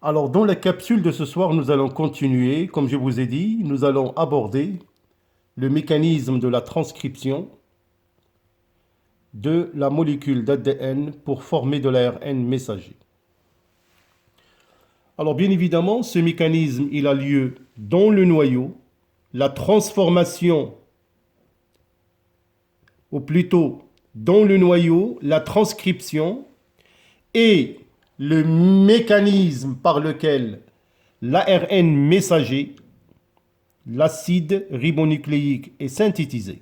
Alors, dans la capsule de ce soir, nous allons continuer. Comme je vous ai dit, nous allons aborder le mécanisme de la transcription de la molécule d'ADN pour former de l'ARN messager. Alors, bien évidemment, ce mécanisme, il a lieu dans le noyau. La transformation, ou plutôt dans le noyau, la transcription et le mécanisme par lequel l'ARN messager, l'acide ribonucléique, est synthétisé.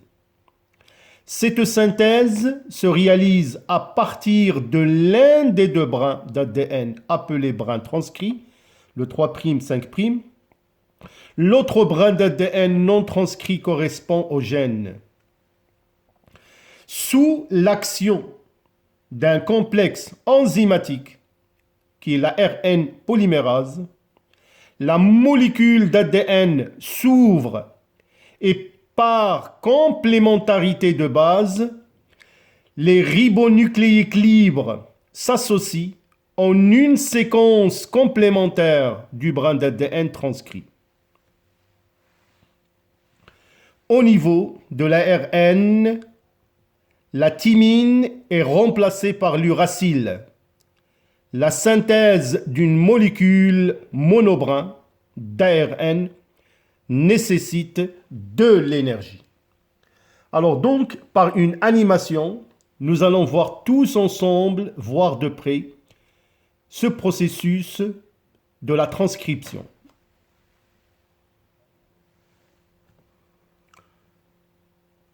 Cette synthèse se réalise à partir de l'un des deux brins d'ADN appelé brin transcrit, le 3', 5'. L'autre brin d'ADN non transcrit correspond au gène. Sous l'action d'un complexe enzymatique, qui est la RN polymérase, la molécule d'ADN s'ouvre et par complémentarité de base, les ribonucléiques libres s'associent en une séquence complémentaire du brin d'ADN transcrit. Au niveau de l'ARN, la thymine est remplacée par l'uracile. La synthèse d'une molécule monobrin d'ARN nécessite de l'énergie. Alors donc, par une animation, nous allons voir tous ensemble, voir de près, ce processus de la transcription.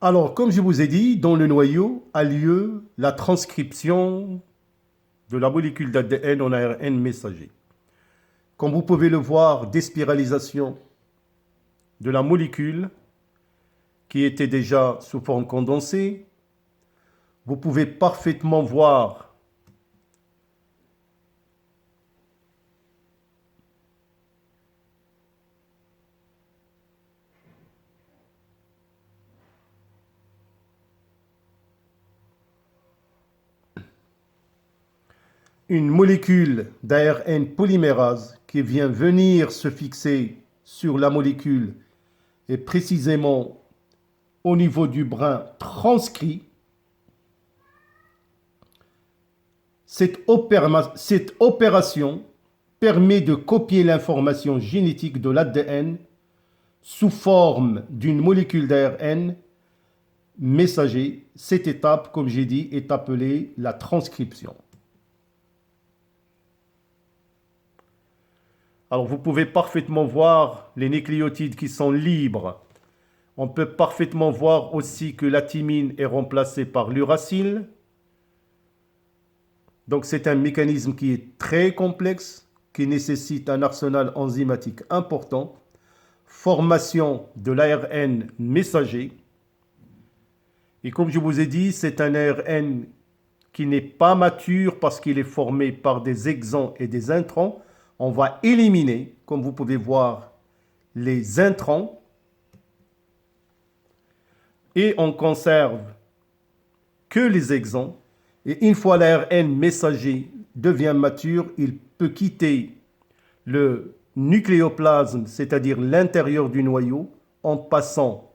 Alors, comme je vous ai dit, dans le noyau a lieu la transcription de la molécule d'ADN en ARN messager. Comme vous pouvez le voir, déspiralisation de la molécule qui était déjà sous forme condensée. Vous pouvez parfaitement voir une molécule d'ARN polymérase qui vient venir se fixer sur la molécule et précisément au niveau du brin transcrit. Cette opération permet de copier l'information génétique de l'ADN sous forme d'une molécule d'ARN messager. Cette étape, comme j'ai dit, est appelée la transcription. Alors vous pouvez parfaitement voir les nucléotides qui sont libres. On peut parfaitement voir aussi que la thymine est remplacée par l'uracile. Donc c'est un mécanisme qui est très complexe, qui nécessite un arsenal enzymatique important. Formation de l'ARN messager. Et comme je vous ai dit, c'est un ARN qui n'est pas mature parce qu'il est formé par des exons et des introns. On va éliminer, comme vous pouvez voir, les introns et on conserve que les exons. Et une fois l'ARN messager devient mature, il peut quitter le nucléoplasme, c'est-à-dire l'intérieur du noyau, en passant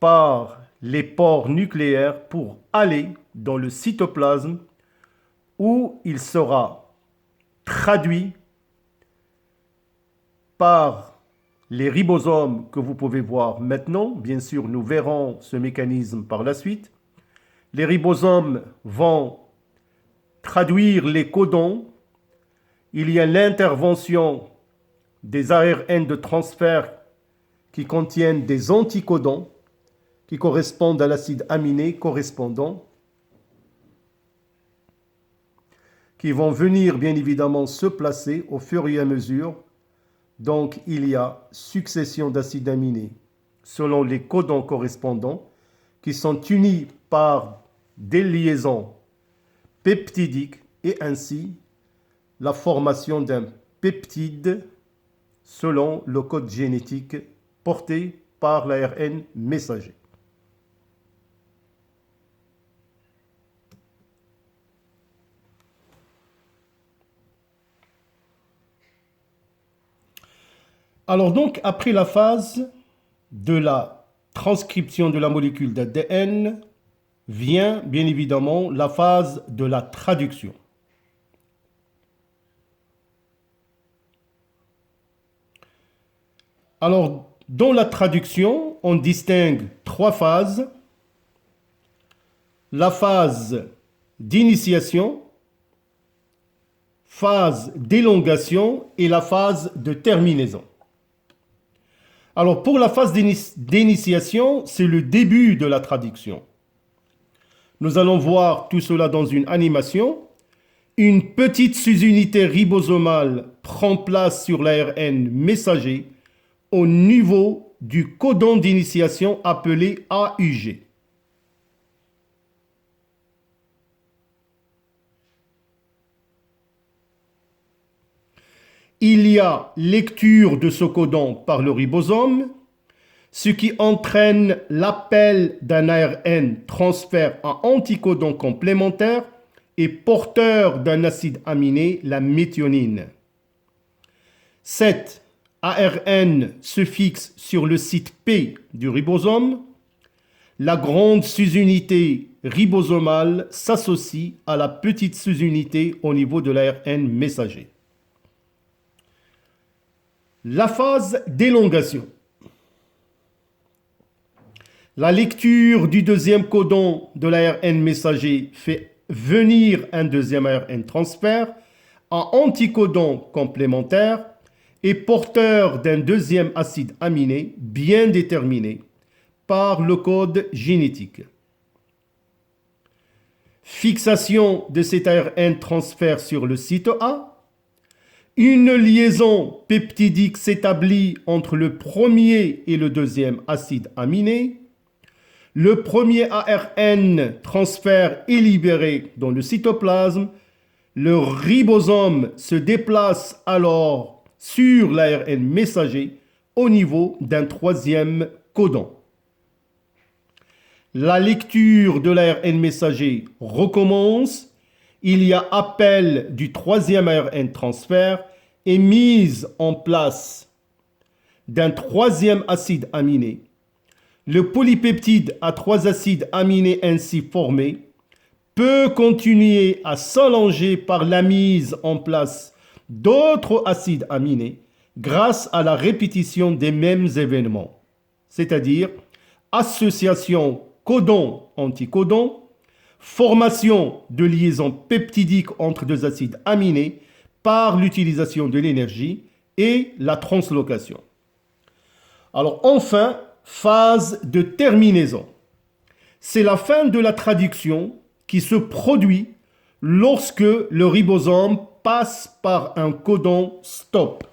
par les pores nucléaires pour aller dans le cytoplasme où il sera traduit par les ribosomes que vous pouvez voir maintenant. Bien sûr, nous verrons ce mécanisme par la suite. Les ribosomes vont traduire les codons. Il y a l'intervention des ARN de transfert qui contiennent des anticodons qui correspondent à l'acide aminé correspondant, qui vont venir bien évidemment se placer au fur et à mesure. Donc il y a succession d'acides aminés selon les codons correspondants qui sont unis par des liaisons peptidiques et ainsi la formation d'un peptide selon le code génétique porté par l'ARN messager. Alors donc, après la phase de la transcription de la molécule d'ADN, vient bien évidemment la phase de la traduction. Alors, dans la traduction, on distingue trois phases. La phase d'initiation, phase d'élongation et la phase de terminaison. Alors, pour la phase d'initiation, c'est le début de la traduction. Nous allons voir tout cela dans une animation. Une petite sous-unité ribosomale prend place sur l'ARN messager au niveau du codon d'initiation appelé AUG. Il y a lecture de ce codon par le ribosome, ce qui entraîne l'appel d'un ARN transfert à anticodon complémentaire et porteur d'un acide aminé, la méthionine. Cet ARN se fixe sur le site P du ribosome. La grande sous-unité ribosomale s'associe à la petite sous-unité au niveau de l'ARN messager. La phase d'élongation. La lecture du deuxième codon de l'ARN messager fait venir un deuxième ARN transfert à anticodon complémentaire et porteur d'un deuxième acide aminé bien déterminé par le code génétique. Fixation de cet ARN transfert sur le site A. Une liaison peptidique s'établit entre le premier et le deuxième acide aminé. Le premier ARN transfert est libéré dans le cytoplasme. Le ribosome se déplace alors sur l'ARN messager au niveau d'un troisième codon. La lecture de l'ARN messager recommence. Il y a appel du troisième ARN transfert et mise en place d'un troisième acide aminé. Le polypeptide à trois acides aminés ainsi formés peut continuer à s'allonger par la mise en place d'autres acides aminés grâce à la répétition des mêmes événements, c'est-à-dire association codon-anticodon, formation de liaisons peptidiques entre deux acides aminés par l'utilisation de l'énergie et la translocation. Alors enfin, phase de terminaison. C'est la fin de la traduction qui se produit lorsque le ribosome passe par un codon stop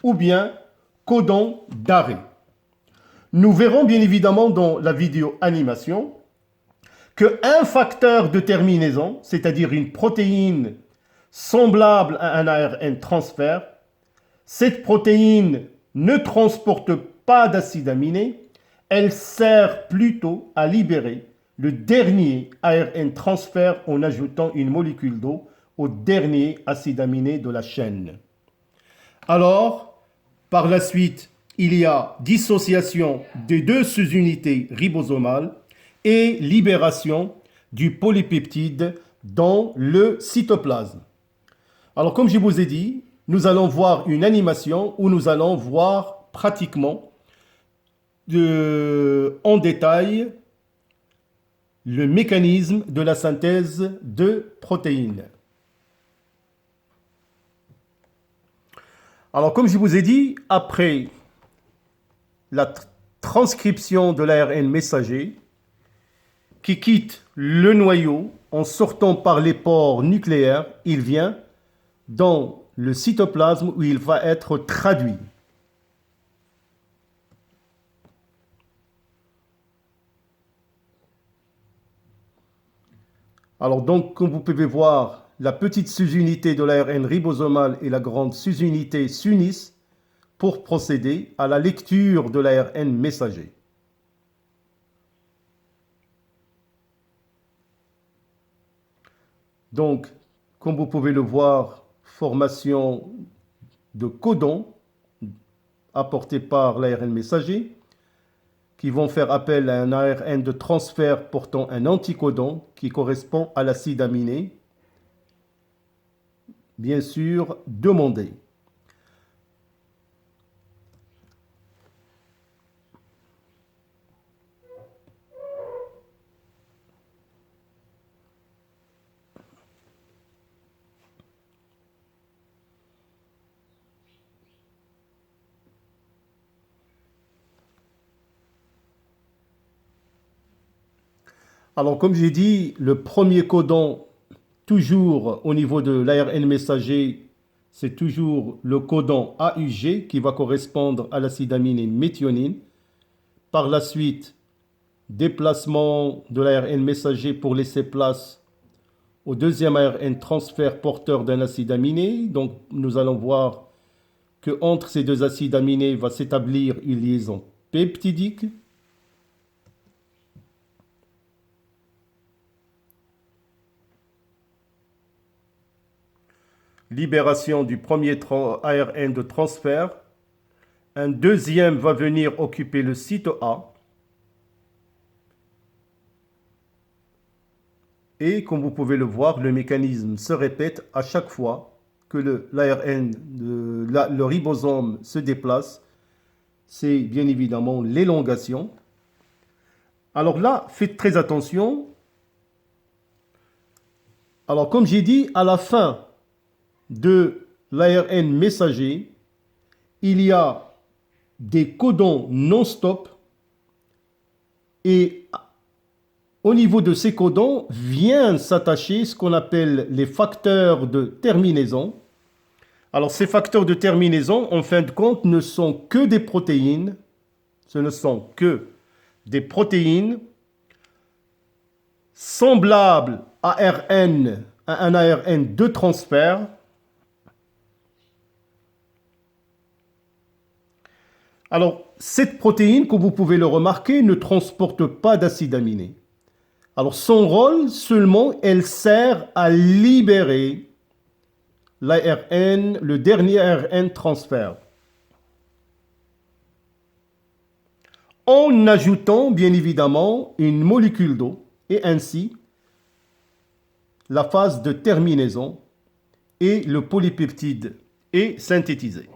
ou bien codon d'arrêt. Nous verrons bien évidemment dans la vidéo animation qu'un facteur de terminaison, c'est-à-dire une protéine semblable à un ARN transfert, cette protéine ne transporte pas d'acide aminé, elle sert plutôt à libérer le dernier ARN transfert en ajoutant une molécule d'eau au dernier acide aminé de la chaîne. Alors, par la suite, il y a dissociation des deux sous-unités ribosomales et libération du polypeptide dans le cytoplasme. Alors, comme je vous ai dit, nous allons voir une animation où nous allons voir pratiquement en détail le mécanisme de la synthèse de protéines. Alors, comme je vous ai dit, après la transcription de l'ARN messager qui quitte le noyau en sortant par les pores nucléaires, il vient dans le cytoplasme où il va être traduit. Alors donc, comme vous pouvez voir, la petite sous-unité de l'ARN ribosomal et la grande sous-unité s'unissent pour procéder à la lecture de l'ARN messager. Donc, comme vous pouvez le voir, formation de codons apportés par l'ARN messager qui vont faire appel à un ARN de transfert portant un anticodon qui correspond à l'acide aminé, bien sûr, demandé. Alors, comme j'ai dit, le premier codon, toujours au niveau de l'ARN messager, c'est toujours le codon AUG qui va correspondre à l'acide aminé méthionine. Par la suite, déplacement de l'ARN messager pour laisser place au deuxième ARN transfert porteur d'un acide aminé. Donc, nous allons voir que entre ces deux acides aminés va s'établir une liaison peptidique. Libération du premier ARN de transfert. Un deuxième va venir occuper le site A. Et comme vous pouvez le voir, le mécanisme se répète à chaque fois que l'ARN, le ribosome se déplace. C'est bien évidemment l'élongation. Alors là, faites très attention. Alors comme j'ai dit, à la fin de l'ARN messager, il y a des codons non-stop et au niveau de ces codons vient s'attacher ce qu'on appelle les facteurs de terminaison. Alors ces facteurs de terminaison, en fin de compte, ne sont que des protéines. Ce ne sont que des protéines semblables à un ARN de transfert. Alors, cette protéine, comme vous pouvez le remarquer, ne transporte pas d'acide aminé. Alors, son rôle seulement, elle sert à libérer l'ARN, le dernier ARN transfert. En ajoutant, bien évidemment, une molécule d'eau, et ainsi, la phase de terminaison et le polypeptide est synthétisé.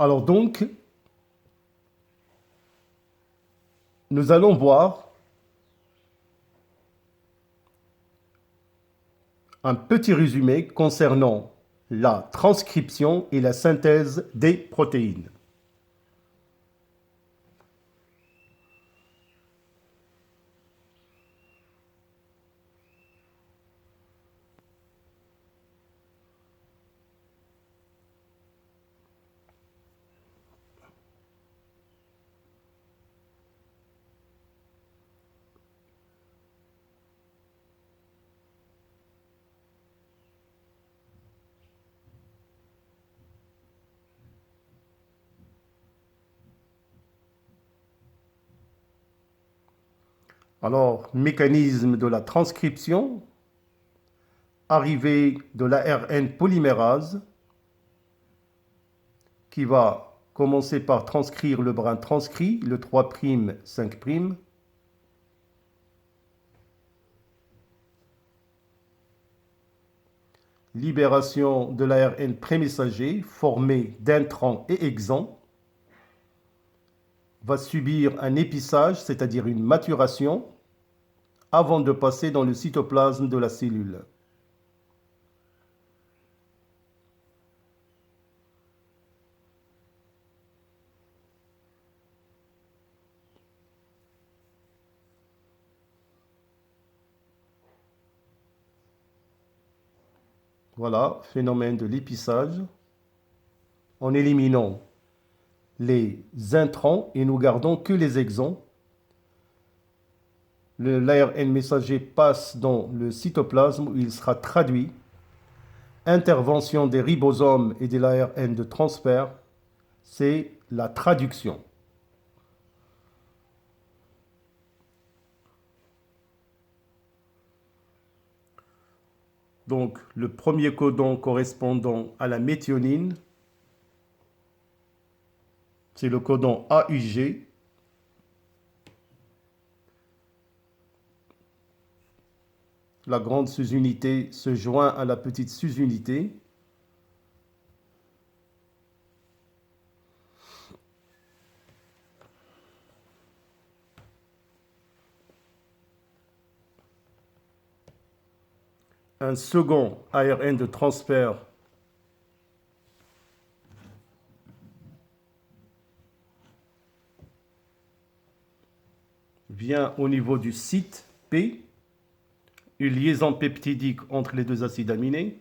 Alors donc, nous allons voir un petit résumé concernant la transcription et la synthèse des protéines. Alors, mécanisme de la transcription, arrivée de l'ARN polymérase, qui va commencer par transcrire le brin transcrit, le 3', 5'. Libération de l'ARN prémessager formé d'intrants et exons, va subir un épissage, c'est-à-dire une maturation, avant de passer dans le cytoplasme de la cellule. Voilà, phénomène de l'épissage, en éliminant les intrants et nous gardons que les exons. L'ARN messager passe dans le cytoplasme où il sera traduit, intervention des ribosomes et de l'ARN de transfert, c'est la traduction. Donc, le premier codon correspondant à la méthionine, c'est le codon AUG. La grande sous-unité se joint à la petite sous-unité. Un second ARN de transfert vient au niveau du site P, une liaison peptidique entre les deux acides aminés.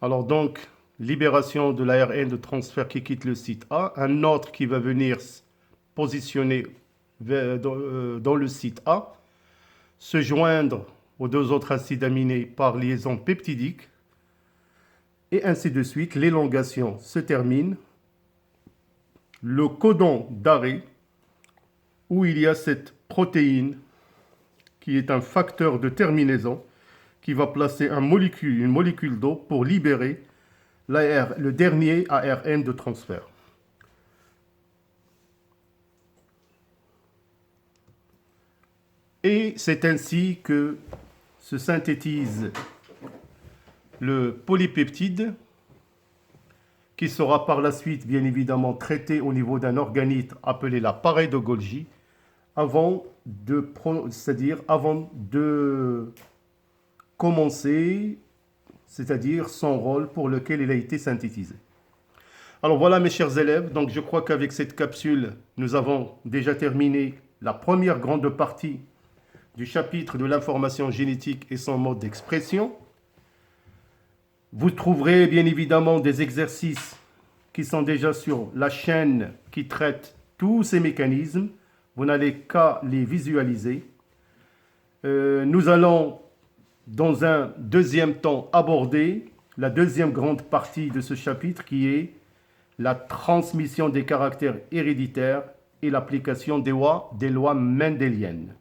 Alors donc, libération de l'ARN de transfert qui quitte le site A, un autre qui va venir positionner dans le site A, se joindre aux deux autres acides aminés par liaison peptidique, et ainsi de suite. L'élongation se termine. Le codon d'arrêt, où il y a cette protéine qui est un facteur de terminaison, qui va placer une molécule d'eau pour libérer le dernier ARN de transfert. Et c'est ainsi que se synthétise le polypeptide, qui sera par la suite bien évidemment traité au niveau d'un organite appelé l'appareil de Golgi, avant de commencer, c'est-à-dire son rôle pour lequel il a été synthétisé. Alors voilà mes chers élèves, donc je crois qu'avec cette capsule, nous avons déjà terminé la première grande partie du chapitre de l'information génétique et son mode d'expression. Vous trouverez bien évidemment des exercices qui sont déjà sur la chaîne qui traite tous ces mécanismes. Vous n'allez qu'à les visualiser. Nous allons dans un deuxième temps aborder la deuxième grande partie de ce chapitre qui est la transmission des caractères héréditaires et l'application des lois mendéliennes.